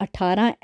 18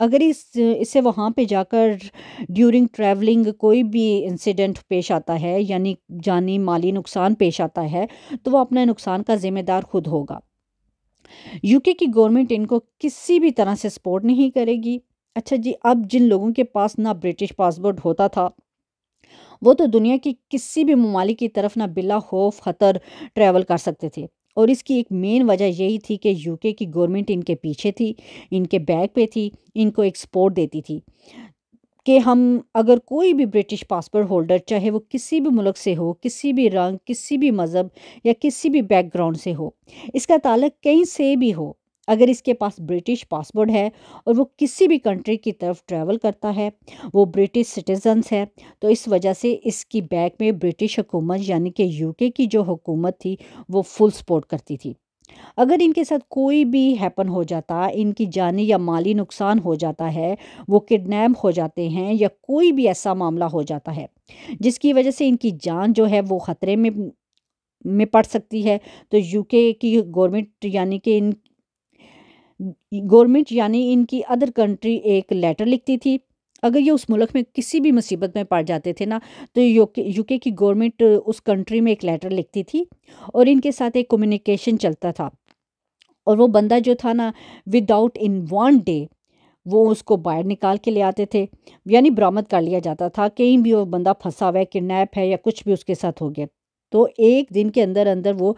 اگر اس سے وہاں پہ جا کر ڈیورنگ ٹریولنگ کوئی بھی انسیڈنٹ پیش آتا ہے، یعنی جانی مالی نقصان پیش آتا ہے، تو وہ اپنے نقصان کا ذمہ دار خود ہوگا۔ یو کے کی گورنمنٹ ان کو کسی بھی طرح سے سپورٹ نہیں کرے گی۔ اچھا جی، اب جن لوگوں کے پاس نہ برٹش پاسپورٹ ہوتا تھا وہ تو دنیا کی کسی بھی ممالک کی طرف نہ بلا خوف خطر ٹریول کر سکتے تھے، اور اس کی ایک مین وجہ یہی تھی کہ یو کے کی گورنمنٹ ان کے پیچھے تھی، ان کے بیک پہ تھی، ان کو ایک سپورٹ دیتی تھی کہ ہم اگر کوئی بھی برٹش پاسپورٹ ہولڈر، چاہے وہ کسی بھی ملک سے ہو، کسی بھی رنگ، کسی بھی مذہب یا کسی بھی بیک گراؤنڈ سے ہو، اس کا تعلق کہیں سے بھی ہو، اگر اس کے پاس برٹش پاسپورٹ ہے اور وہ کسی بھی کنٹری کی طرف ٹریول کرتا ہے، وہ برٹش سٹیزنس ہے، تو اس وجہ سے اس کی بیک میں برٹش حکومت یعنی کہ یو کے کی جو حکومت تھی وہ فل سپورٹ کرتی تھی۔ اگر ان کے ساتھ کوئی بھی ہیپن ہو جاتا، ان کی جانی یا مالی نقصان ہو جاتا ہے، وہ کڈنیپ ہو جاتے ہیں، یا کوئی بھی ایسا معاملہ ہو جاتا ہے جس کی وجہ سے ان کی جان جو ہے وہ خطرے میں پڑ سکتی ہے، تو یو کے کی گورنمنٹ یعنی ان کی ادر کنٹری ایک لیٹر لکھتی تھی۔ اگر یہ اس ملک میں کسی بھی مصیبت میں پڑ جاتے تھے نا، تو یو کے کی گورنمنٹ اس کنٹری میں ایک لیٹر لکھتی تھی اور ان کے ساتھ ایک کمیونیکیشن چلتا تھا، اور وہ بندہ جو تھا نا، ود آؤٹ ان 1 day وہ اس کو باہر نکال کے لے آتے تھے، یعنی برآمد کر لیا جاتا تھا۔ کہیں بھی وہ بندہ پھنسا ہوا ہے، کڈنیپ ہے یا کچھ بھی اس کے ساتھ ہو گیا، تو 1 دن کے اندر وہ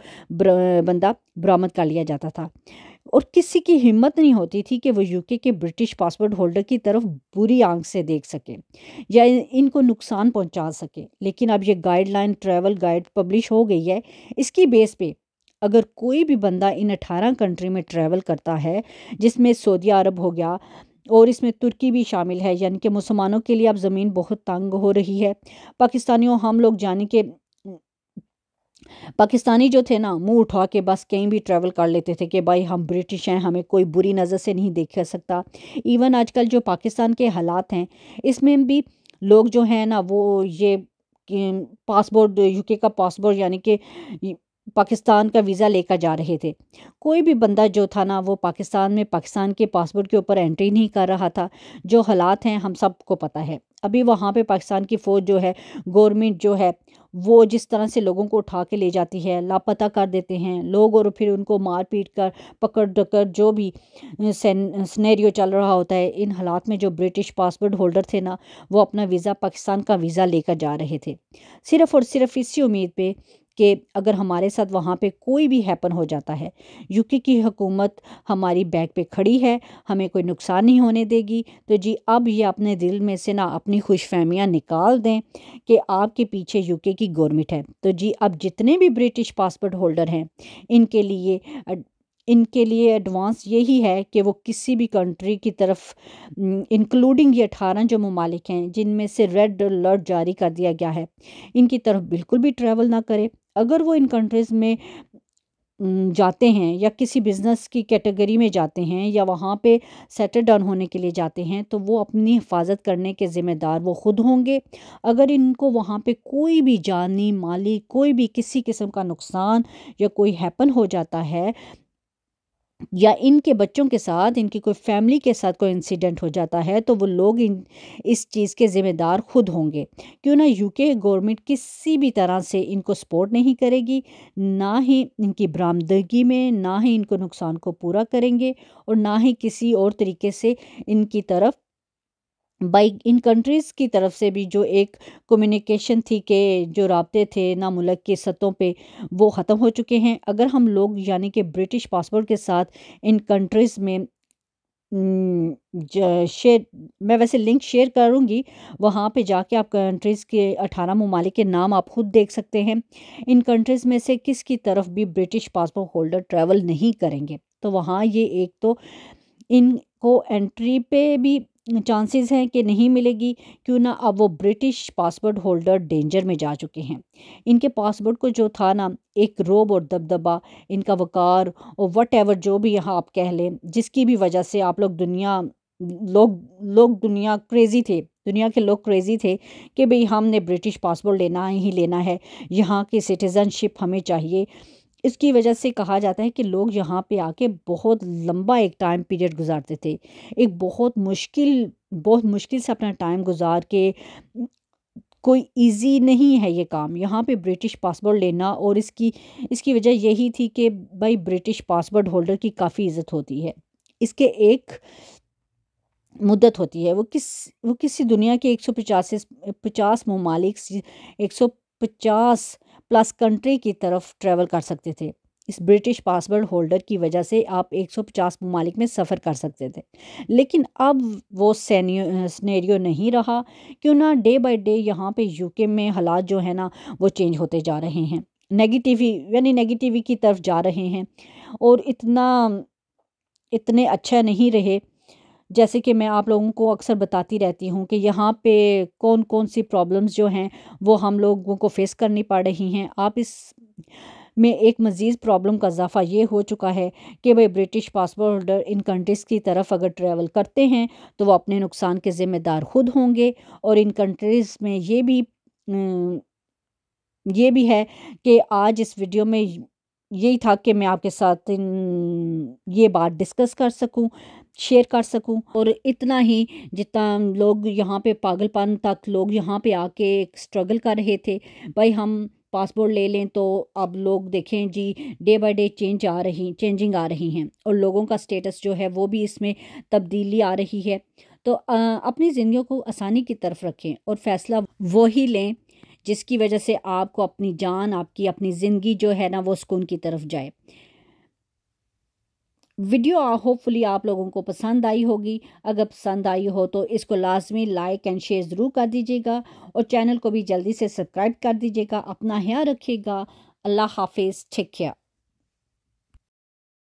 بندہ برآمد کر لیا جاتا تھا، اور کسی کی ہمت نہیں ہوتی تھی کہ وہ یو کے برٹش پاسپورٹ ہولڈر کی طرف بری آنکھ سے دیکھ سکے یا ان کو نقصان پہنچا سکے۔ لیکن اب یہ guideline, travel guide publish ہو گئی ہے، اس کی بیس پہ اگر کوئی بھی بندہ ان 18 کنٹری میں ٹریول کرتا ہے، جس میں سعودی عرب ہو گیا اور اس میں ترکی بھی شامل ہے، یعنی کہ مسلمانوں کے لیے اب زمین بہت تنگ ہو رہی ہے۔ پاکستانیوں ہم لوگ جانے کے پاکستانی جو تھے نا، منہ اٹھا کے بس کہیں بھی ٹریول کر لیتے تھے کہ بھائی ہم برٹش ہیں، ہمیں کوئی بری نظر سے نہیں دیکھ سکتا۔ ایون آج کل جو پاکستان کے حالات ہیں، اس میں بھی لوگ جو ہیں نا، وہ یہ پاسپورٹ، یو کے کا پاسپورٹ یعنی کہ پاکستان کا ویزا لے کر جا رہے تھے۔ کوئی بھی بندہ جو تھا نا، وہ پاکستان میں پاکستان کے پاسپورٹ کے اوپر انٹری نہیں کر رہا تھا۔ جو حالات ہیں ہم سب کو پتہ ہے۔ ابھی وہاں پہ پاکستان کی فوج جو ہے، گورنمنٹ جو ہے، وہ جس طرح سے لوگوں کو اٹھا کے لے جاتی ہے، لاپتہ کر دیتے ہیں لوگ، اور پھر ان کو مار پیٹ کر پکڑ ڈکر جو بھی سینیریو چل رہا ہوتا ہے، ان حالات میں جو برٹش پاسپورٹ ہولڈر تھے نا، وہ اپنا ویزا، پاکستان کا ویزا لے کر جا رہے تھے، صرف اور صرف اسی امید پہ کہ اگر ہمارے ساتھ وہاں پہ کوئی بھی ہیپن ہو جاتا ہے، یو کے کی حکومت ہماری بیک پہ کھڑی ہے، ہمیں کوئی نقصان نہیں ہونے دے گی۔ تو جی اب یہ اپنے دل میں سے نا اپنی خوش فہمیاں نکال دیں کہ آپ کے پیچھے یو کے کی گورنمنٹ ہے۔ تو جی اب جتنے بھی برٹش پاسپورٹ ہولڈر ہیں، ان کے لیے ایڈوانس یہی ہے کہ وہ کسی بھی کنٹری کی طرف، انکلوڈنگ یہ 18 جو ممالک ہیں جن میں سے ریڈ الرٹ جاری کر دیا گیا ہے، ان کی طرف بالکل بھی ٹریول نہ کرے۔ اگر وہ ان کنٹریز میں جاتے ہیں یا کسی بزنس کی کیٹیگری میں جاتے ہیں یا وہاں پہ سیٹل ڈاؤن ہونے کے لیے جاتے ہیں، تو وہ اپنی حفاظت کرنے کے ذمہ دار وہ خود ہوں گے۔ اگر ان کو وہاں پہ کوئی بھی جانی مالی کوئی بھی کسی قسم کا نقصان یا کوئی ہیپن ہو جاتا ہے، یا ان کے بچوں کے ساتھ، ان کی کوئی فیملی کے ساتھ کوئی انسیڈنٹ ہو جاتا ہے، تو وہ لوگ اس چیز کے ذمہ دار خود ہوں گے، کیوں نہ یو کے گورنمنٹ کسی بھی طرح سے ان کو سپورٹ نہیں کرے گی، نہ ہی ان کی برآمدگی میں، نہ ہی ان کو نقصان کو پورا کریں گے، اور نہ ہی کسی اور طریقے سے ان کی طرف بائی ان کنٹریز کی طرف سے بھی جو ایک کمیونیکیشن تھی کہ جو رابطے تھے نا ملک کی سطحوں پہ، وہ ختم ہو چکے ہیں۔ اگر ہم لوگ یعنی کہ برٹش پاسپورٹ کے ساتھ ان کنٹریز میں میں ویسے لنک شیئر کروں گی، وہاں پہ جا کے آپ کنٹریز کے 18 ممالک کے نام آپ خود دیکھ سکتے ہیں۔ ان کنٹریز میں سے کس کی طرف بھی برٹش پاسپورٹ ہولڈر ٹریول نہیں کریں گے، تو وہاں یہ ایک تو ان کو انٹری پہ بھی چانسز ہیں کہ نہیں ملے گی، کیوں نہ اب وہ برٹش پاسپورٹ ہولڈر ڈینجر میں جا چکے ہیں۔ ان کے پاسپورٹ کو جو تھا نا ایک روب اور دبدبا، ان کا وقار اور وٹ ایور جو بھی یہاں آپ کہہ لیں، جس کی بھی وجہ سے آپ لوگ دنیا کریزی تھے، دنیا کے لوگ کریزی تھے کہ بھئی ہم نے برٹش پاسپورٹ لینا ہی لینا ہے، یہاں کی سٹیزن شپ ہمیں چاہیے، اس کی وجہ سے کہا جاتا ہے کہ لوگ یہاں پہ آ کے بہت لمبا ایک ٹائم پیریڈ گزارتے تھے، ایک بہت مشکل سے اپنا ٹائم گزار کے، کوئی ایزی نہیں ہے یہ کام یہاں پہ برٹش پاسپورٹ لینا، اور اس کی وجہ یہی تھی کہ بھائی برٹش پاسپورٹ ہولڈر کی کافی عزت ہوتی ہے، اس کے ایک مدت ہوتی ہے، وہ کسی دنیا کے 150 ممالک 150 پلس کنٹری کی طرف ٹریول کر سکتے تھے۔ اس برٹش پاسپورٹ ہولڈر کی وجہ سے آپ 150 ممالک میں سفر کر سکتے تھے، لیکن اب وہ سینیریو نہیں رہا، کیوں نہ ڈے بائی ڈے یہاں پہ یو کے میں حالات جو ہے نا وہ چینج ہوتے جا رہے ہیں، نیگیٹیوی کی طرف جا رہے ہیں، اور اتنے اچھا نہیں رہے، جیسے کہ میں آپ لوگوں کو اکثر بتاتی رہتی ہوں کہ یہاں پہ کون سی پرابلمز جو ہیں وہ ہم لوگوں کو فیس کرنی پڑ رہی ہیں۔ آپ اس میں ایک مزید پرابلم کا اضافہ یہ ہو چکا ہے کہ بھئی British passport holder in countries کی طرف اگر ٹریول کرتے ہیں تو وہ اپنے نقصان کے ذمہ دار خود ہوں گے، اور ان کنٹریز میں یہ بھی ہے کہ آج اس ویڈیو میں یہی تھا کہ میں آپ کے ساتھ یہ بات ڈسکس کر سکوں، شیئر کر سکوں، اور اتنا ہی جتنا لوگ یہاں پہ پاگل پن تک لوگ یہاں پہ آ کے اسٹرگل کر رہے تھے، بھائی ہم پاسپورٹ لے لیں، تو اب لوگ دیکھیں جی ڈے بائی ڈے چینجنگ آ رہی ہیں، اور لوگوں کا سٹیٹس جو ہے وہ بھی اس میں تبدیلی آ رہی ہے۔ تو اپنی زندگیوں کو آسانی کی طرف رکھیں اور فیصلہ وہی لیں جس کی وجہ سے آپ کو اپنی جان، آپ کی اپنی زندگی جو ہے نا وہ سکون کی طرف جائے۔ ویڈیو ہوپ فلی آپ لوگوں کو پسند آئی ہوگی، اگر پسند آئی ہو تو اس کو لازمی لائک اینڈ شیئر ضرور کر دیجیے گا، اور چینل کو بھی جلدی سے سبسکرائب کر دیجیے گا۔ اپنا خیال رکھیے گا، اللہ حافظ، ٹیک کیئر۔